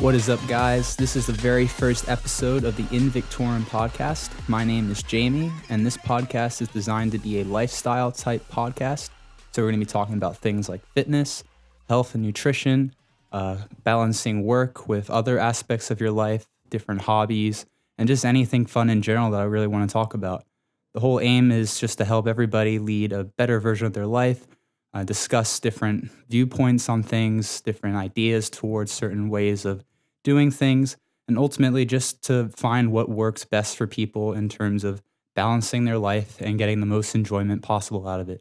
What is up, guys? This is the very first episode of the Invictorum podcast. My name is Jamie, and this podcast is designed to be a lifestyle type podcast. So we're going to be talking about things like fitness, health and nutrition, balancing work with other aspects of your life, different hobbies, and just anything fun in general that I really want to talk about. The whole aim is just to help everybody lead a better version of their life, discuss different viewpoints on things, different ideas towards certain ways of doing things, and ultimately just to find what works best for people in terms of balancing their life and getting the most enjoyment possible out of it.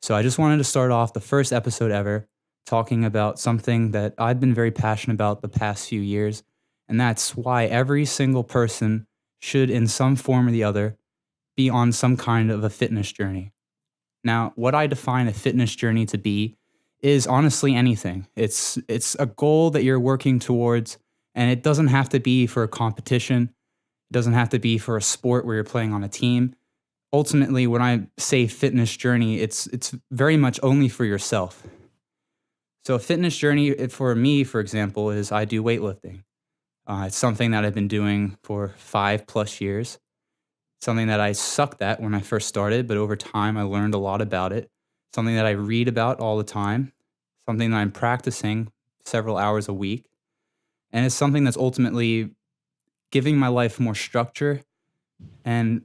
So I just wanted to start off the first episode ever talking about something that I've been very passionate about the past few years, and that's why every single person should, in some form or the other, be on some kind of a fitness journey. Now, what I define a fitness journey to be is honestly anything. It's a goal that you're working towards, and it doesn't have to be for a competition. It doesn't have to be for a sport where you're playing on a team. Ultimately, when I say fitness journey, it's very much only for yourself. So a fitness journey for me, for example, is I do weightlifting. It's something that I've been doing for 5+ years. Something that I sucked at when I first started, but over time I learned a lot about it. Something that I read about all the time. Something that I'm practicing several hours a week. And it's something that's ultimately giving my life more structure and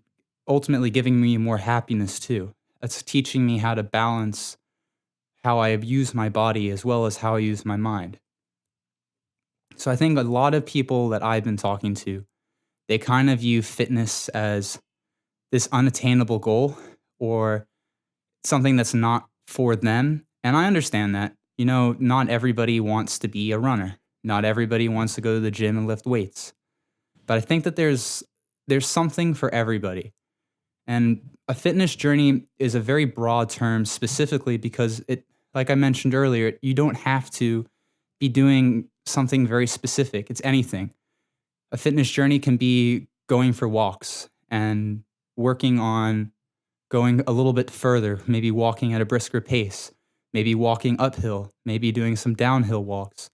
ultimately giving me more happiness too. It's teaching me how to balance how I use my body as well as how I use my mind. So I think a lot of people that I've been talking to, they kind of view fitness as this unattainable goal or something that's not for them. And I understand that. You know, not everybody wants to be a runner. Not everybody wants to go to the gym and lift weights. But I think that there's something for everybody. And a fitness journey is a very broad term specifically because it, like I mentioned earlier, you don't have to be doing something very specific. It's anything. A fitness journey can be going for walks and working on going a little bit further, maybe walking at a brisker pace, maybe walking uphill, maybe doing some downhill walks,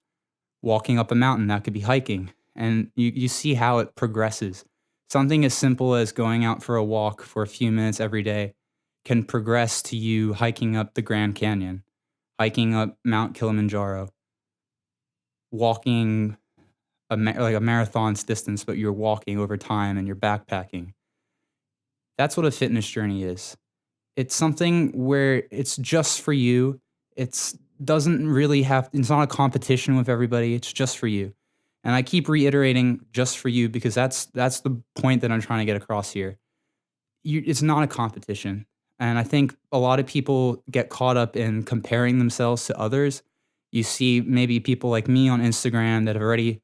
walking up a mountain, that could be hiking. And you see how it progresses. Something as simple as going out for a walk for a few minutes every day can progress to you hiking up the Grand Canyon, hiking up Mount Kilimanjaro, walking like a marathon's distance, but you're walking over time and you're backpacking. That's what a fitness journey is. It's something where it's just for you. It's not a competition with everybody. It's just for you. And I keep reiterating just for you because that's the point that I'm trying to get across here. It's not a competition. And I think a lot of people get caught up in comparing themselves to others. You see maybe people like me on Instagram that have already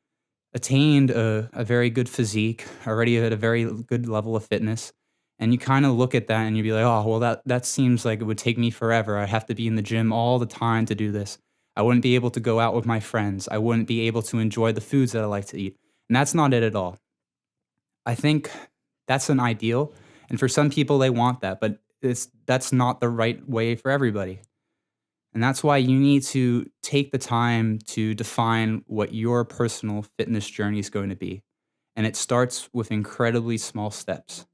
attained a very good physique, already at a very good level of fitness. And you kind of look at that and you'd be like, oh, well, that seems like it would take me forever. I have to be in the gym all the time to do this. I wouldn't be able to go out with my friends. I wouldn't be able to enjoy the foods that I like to eat. And that's not it at all. I think that's an ideal. And for some people, they want that, but that's not the right way for everybody. And that's why you need to take the time to define what your personal fitness journey is going to be. And it starts with incredibly small steps.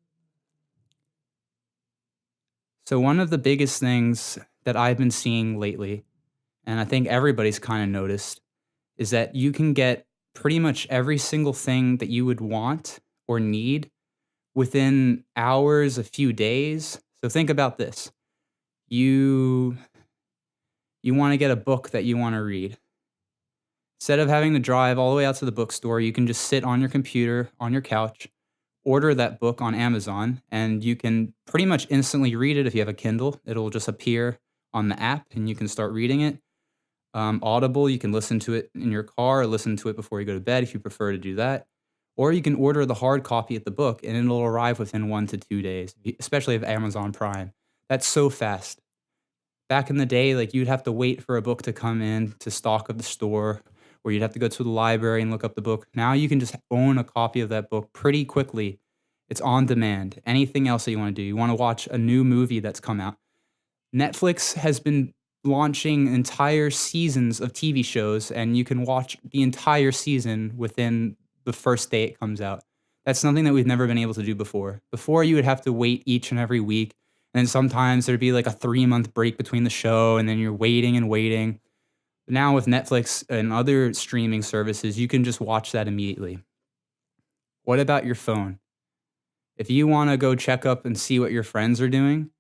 So one of the biggest things that I've been seeing lately, and I think everybody's kind of noticed, is that you can get pretty much every single thing that you would want or need within hours, a few days. So think about this. You want to get a book that you want to read. Instead of having to drive all the way out to the bookstore, you can just sit on your computer, on your couch, order that book on Amazon, and you can pretty much instantly read it if you have a Kindle. It'll just appear on the app, and you can start reading it. Audible, you can listen to it in your car or listen to it before you go to bed if you prefer to do that. Or you can order the hard copy of the book, and it'll arrive within 1 to 2 days, especially if Amazon Prime. That's so fast. Back in the day, like you'd have to wait for a book to come in to stock of the store, or you'd have to go to the library and look up the book. Now you can just own a copy of that book pretty quickly. It's on demand. Anything else that you want to do. You want to watch a new movie that's come out. Netflix has been launching entire seasons of TV shows, and you can watch the entire season within the first day it comes out. That's something that we've never been able to do before. Before, you would have to wait each and every week, and sometimes there'd be like a 3-month break between the show, and then you're waiting and waiting. Now with Netflix and other streaming services, you can just watch that immediately. What about your phone? If you want to go check up and see what your friends are doing,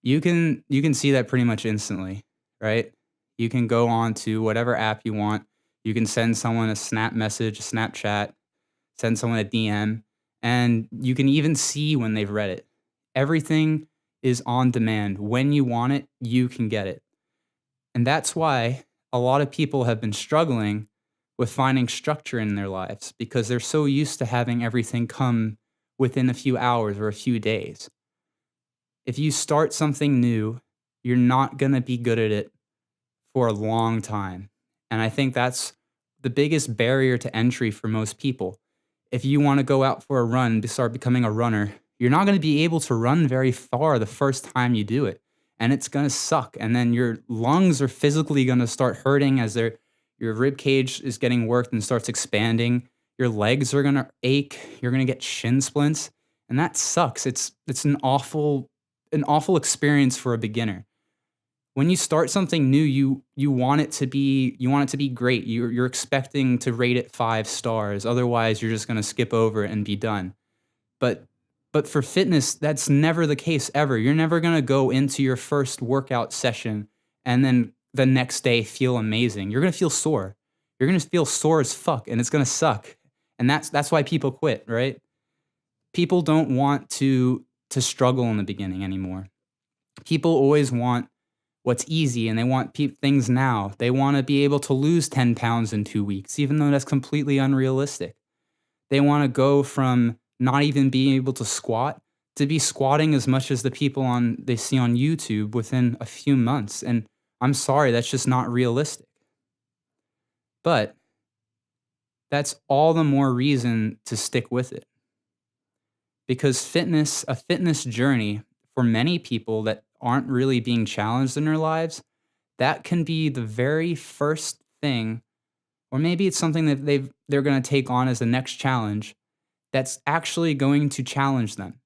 you can see that pretty much instantly, right? You can go on to whatever app you want. You can send someone a snap message, a Snapchat, send someone a DM, and you can even see when they've read it. Everything is on demand. When you want it, you can get it. And that's why a lot of people have been struggling with finding structure in their lives, because they're so used to having everything come within a few hours or a few days. If you start something new, you're not going to be good at it for a long time. And I think that's the biggest barrier to entry for most people. If you want to go out for a run to start becoming a runner, you're not going to be able to run very far the first time you do it. And it's going to suck. And then your lungs are physically going to start hurting as your rib cage is getting worked and starts expanding. Your legs are going to ache. You're going to get shin splints. And that sucks. It's an awful experience for a beginner. When you start something new, you want it to be great. You're expecting to rate it 5 stars. Otherwise, you're just going to skip over it and be done. But for fitness, that's never the case ever. You're never going to go into your first workout session and then the next day feel amazing. You're going to feel sore. You're going to feel sore as fuck, and it's going to suck. And that's why people quit, right? People don't want to struggle in the beginning anymore. People always want what's easy, and they want things now. They want to be able to lose 10 pounds in 2 weeks, even though that's completely unrealistic. They want to go from not even being able to squat to be squatting as much as the people they see on YouTube within a few months. And I'm sorry, that's just not realistic. But that's all the more reason to stick with it. Because a fitness journey for many people that aren't really being challenged in their lives, that can be the very first thing, or maybe it's something that they're going to take on as the next challenge that's actually going to challenge them.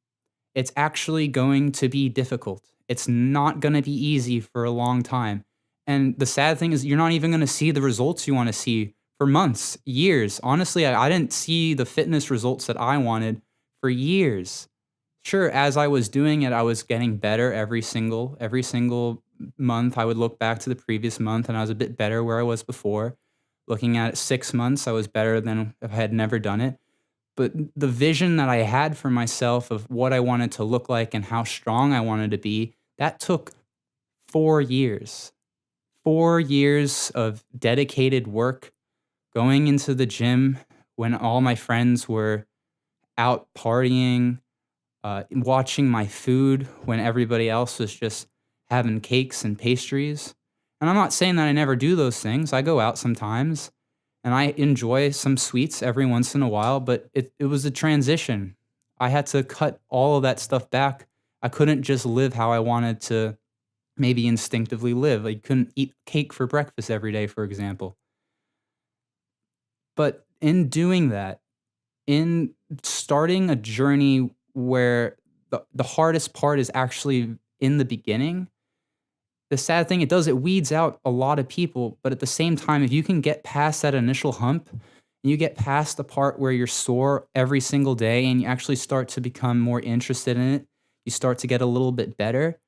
It's actually going to be difficult. It's not going to be easy for a long time. And the sad thing is you're not even going to see the results you want to see for months, years. Honestly, I didn't see the fitness results that I wanted for years. Sure, as I was doing it, I was getting better every single month. I would look back to the previous month and I was a bit better where I was before. Looking at it 6 months, I was better than if I had never done it. But the vision that I had for myself of what I wanted to look like and how strong I wanted to be, that took 4 years. 4 years of dedicated work, going into the gym when all my friends were out partying, watching my food when everybody else was just having cakes and pastries. And I'm not saying that I never do those things. I go out sometimes and I enjoy some sweets every once in a while, but it was a transition. I had to cut all of that stuff back. I couldn't just live how I wanted to maybe instinctively live. I couldn't eat cake for breakfast every day, for example. But in doing that, in starting a journey where the hardest part is actually in the beginning, the sad thing it weeds out a lot of people. But at the same time, if you can get past that initial hump and you get past the part where you're sore every single day and you actually start to become more interested in it, you start to get a little bit better,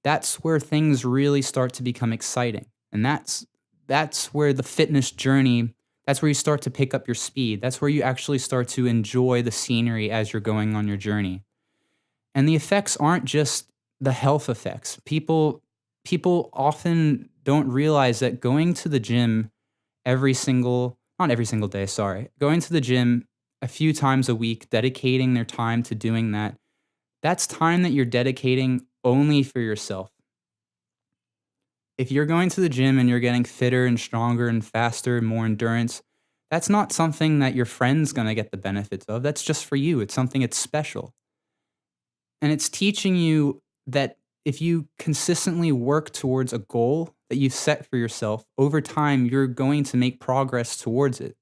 that's where things really start to become exciting. And that's where the fitness journey, that's where you start to pick up your speed. That's where you actually start to enjoy the scenery as you're going on your journey. And the effects aren't just the health effects. People often don't realize that going to the gym not every single day, sorry, going to the gym a few times a week, dedicating their time to doing that, that's time that you're dedicating only for yourself. If you're going to the gym and you're getting fitter and stronger and faster and more endurance, that's not something that your friend's going to get the benefits of. That's just for you. It's something that's special. And it's teaching you that if you consistently work towards a goal that you've set for yourself, over time, you're going to make progress towards it.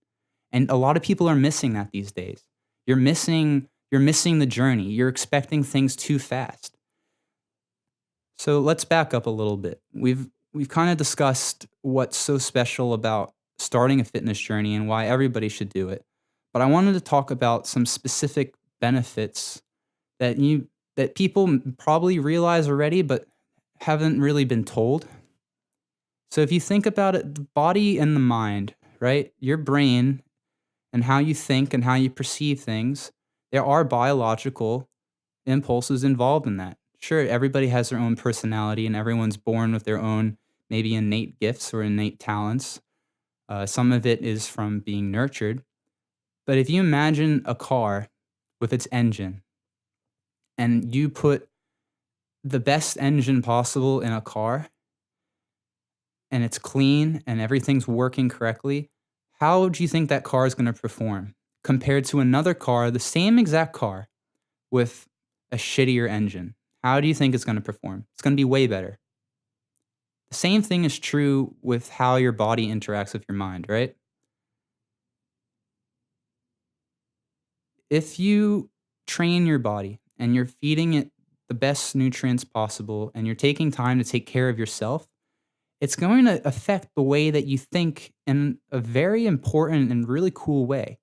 And a lot of people are missing that these days. You're missing the journey. You're expecting things too fast. So let's back up a little bit. We've kind of discussed what's so special about starting a fitness journey and why everybody should do it. But I wanted to talk about some specific benefits that people probably realize already but haven't really been told. So if you think about it, the body and the mind, right? Your brain and how you think and how you perceive things, there are biological impulses involved in that. Sure, everybody has their own personality and everyone's born with their own maybe innate gifts or innate talents. Some of it is from being nurtured. But if you imagine a car with its engine and you put the best engine possible in a car and it's clean and everything's working correctly, how do you think that car is going to perform compared to another car, the same exact car, with a shittier engine? How do you think it's going to perform? It's going to be way better. The same thing is true with how your body interacts with your mind, right? If you train your body and you're feeding it the best nutrients possible and you're taking time to take care of yourself, it's going to affect the way that you think in a very important and really cool way.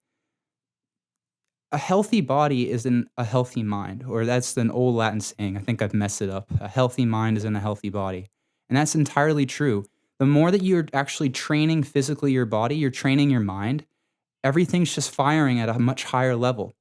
A healthy body is in a healthy mind, or that's an old Latin saying. I think I've messed it up. A healthy mind is in a healthy body. And that's entirely true. The more that you're actually training physically your body, you're training your mind, everything's just firing at a much higher level.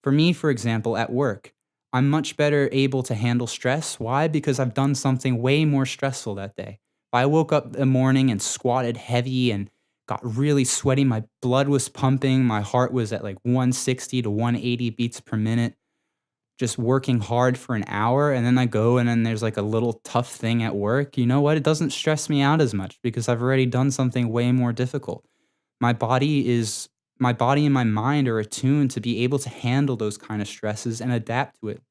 For me, for example, at work, I'm much better able to handle stress. Why? Because I've done something way more stressful that day. If I woke up in the morning and squatted heavy and got really sweaty, my blood was pumping, my heart was at like 160 to 180 beats per minute, just working hard for an hour, and then I go and then there's like a little tough thing at work, you know what? It doesn't stress me out as much because I've already done something way more difficult. My body and my mind are attuned to be able to handle those kind of stresses and adapt to it.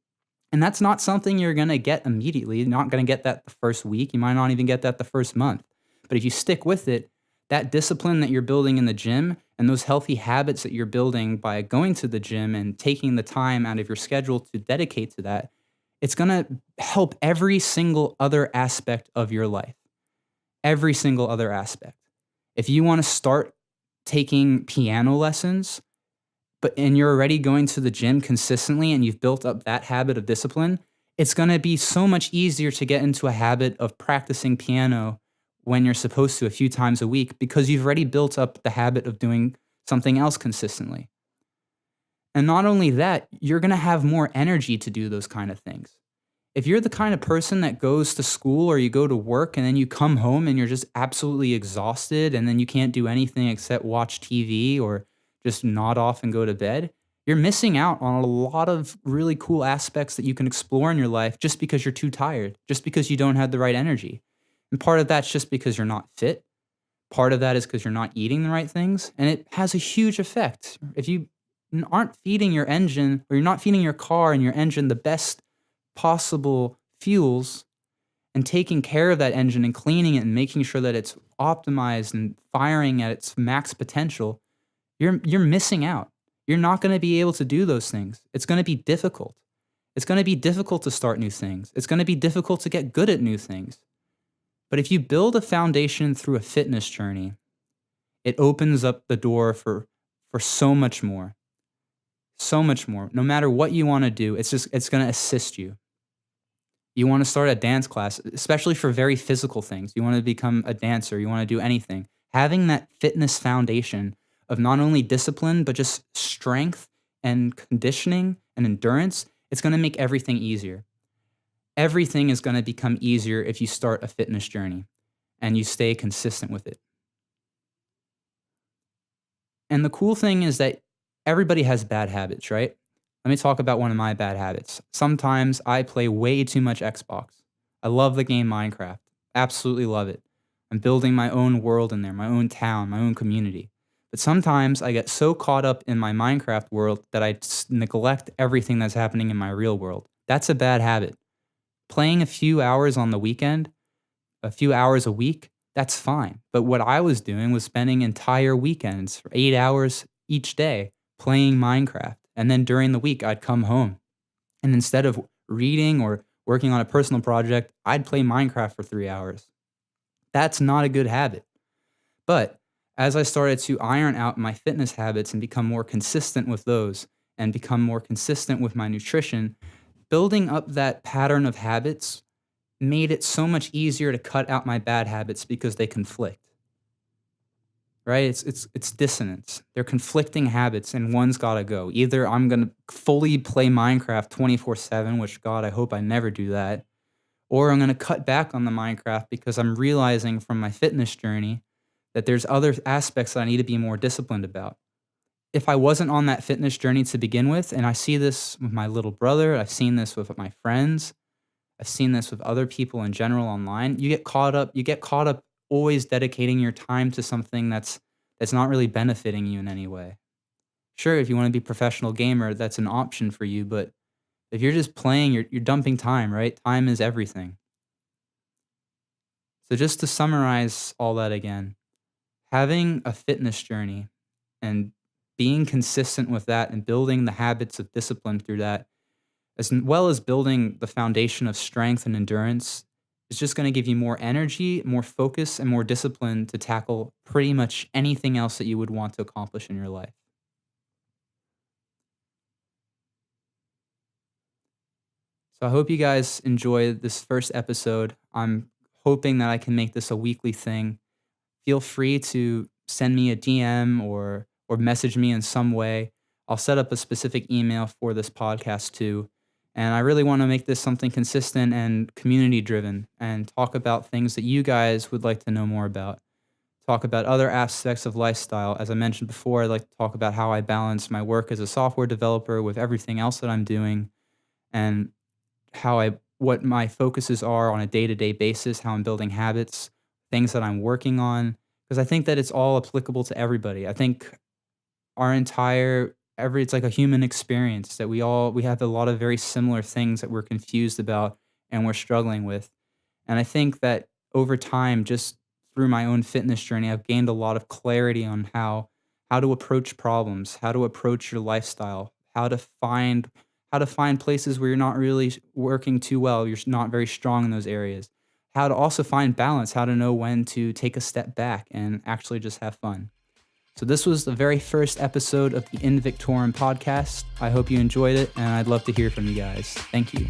And that's not something you're going to get immediately. You're not going to get that the first week. You might not even get that the first month. But if you stick with it, that discipline that you're building in the gym and those healthy habits that you're building by going to the gym and taking the time out of your schedule to dedicate to that, it's going to help every single other aspect of your life. Every single other aspect. If you want to start taking piano lessons, and you're already going to the gym consistently and you've built up that habit of discipline, it's going to be so much easier to get into a habit of practicing piano when you're supposed to a few times a week because you've already built up the habit of doing something else consistently. And not only that, you're going to have more energy to do those kind of things. If you're the kind of person that goes to school or you go to work and then you come home and you're just absolutely exhausted and then you can't do anything except watch TV or just nod off and go to bed, you're missing out on a lot of really cool aspects that you can explore in your life just because you're too tired, just because you don't have the right energy. And part of that's just because you're not fit. Part of that is because you're not eating the right things. And it has a huge effect. If you aren't feeding your engine or you're not feeding your car and your engine the best possible fuels and taking care of that engine and cleaning it and making sure that it's optimized and firing at its max potential, you're missing out. You're not going to be able to do those things. It's going to be difficult. It's going to be difficult to start new things. It's going to be difficult to get good at new things. But if you build a foundation through a fitness journey, it opens up the door for so much more. So much more. No matter what you want to do, it's going to assist you. You want to start a dance class, especially for very physical things. You want to become a dancer. You want to do anything. Having that fitness foundation of not only discipline, but just strength and conditioning and endurance, it's going to make everything easier. Everything is going to become easier if you start a fitness journey and you stay consistent with it. And the cool thing is that everybody has bad habits, right? Let me talk about one of my bad habits. Sometimes I play way too much Xbox. I love the game Minecraft. Absolutely love it. I'm building my own world in there, my own town, my own community. But sometimes I get so caught up in my Minecraft world that I neglect everything that's happening in my real world. That's a bad habit. playing a few hours on the weekend, a few hours a week, that's fine. But what I was doing was spending entire weekends for 8 hours each day playing Minecraft. And then during the week, I'd come home. And instead of reading or working on a personal project, I'd play Minecraft for 3 hours. That's not a good habit. But as I started to iron out my fitness habits and become more consistent with those and become more consistent with my nutrition, building up that pattern of habits made it so much easier to cut out my bad habits because they conflict. Right? It's dissonance. They're conflicting habits and one's got to go. Either I'm going to fully play Minecraft 24/7, which God, I hope I never do that, or I'm going to cut back on the Minecraft because I'm realizing from my fitness journey that there's other aspects that I need to be more disciplined about. If I wasn't on that fitness journey to begin with, and I see this with my little brother, I've seen this with my friends, I've seen this with other people in general online, you get caught up always dedicating your time to something that's not really benefiting you in any way. Sure, if you want to be a professional gamer, that's an option for you, but if you're just playing, you're dumping time, right? Time is everything. So just to summarize all that again, having a fitness journey and being consistent with that and building the habits of discipline through that, as well as building the foundation of strength and endurance, is just going to give you more energy, more focus, and more discipline to tackle pretty much anything else that you would want to accomplish in your life. So I hope you guys enjoyed this first episode. I'm hoping that I can make this a weekly thing. Feel free to send me a DM or message me in some way. I'll set up a specific email for this podcast too. And I really want to make this something consistent and community driven and talk about things that you guys would like to know more about. Talk about other aspects of lifestyle. As I mentioned before, I'd like to talk about how I balance my work as a software developer with everything else that I'm doing and what my focuses are on a day-to-day basis, how I'm building habits, things that I'm working on, because I think that it's all applicable to everybody. I think our it's like a human experience that we have a lot of very similar things that we're confused about and we're struggling with. And I think that over time, just through my own fitness journey, I've gained a lot of clarity on how to approach problems, how to approach your lifestyle, how to find places where you're not really working too well, you're not very strong in those areas. How to also find balance, how to know when to take a step back and actually just have fun. So this was the very first episode of the Invictorum podcast. I hope you enjoyed it, and I'd love to hear from you guys. Thank you.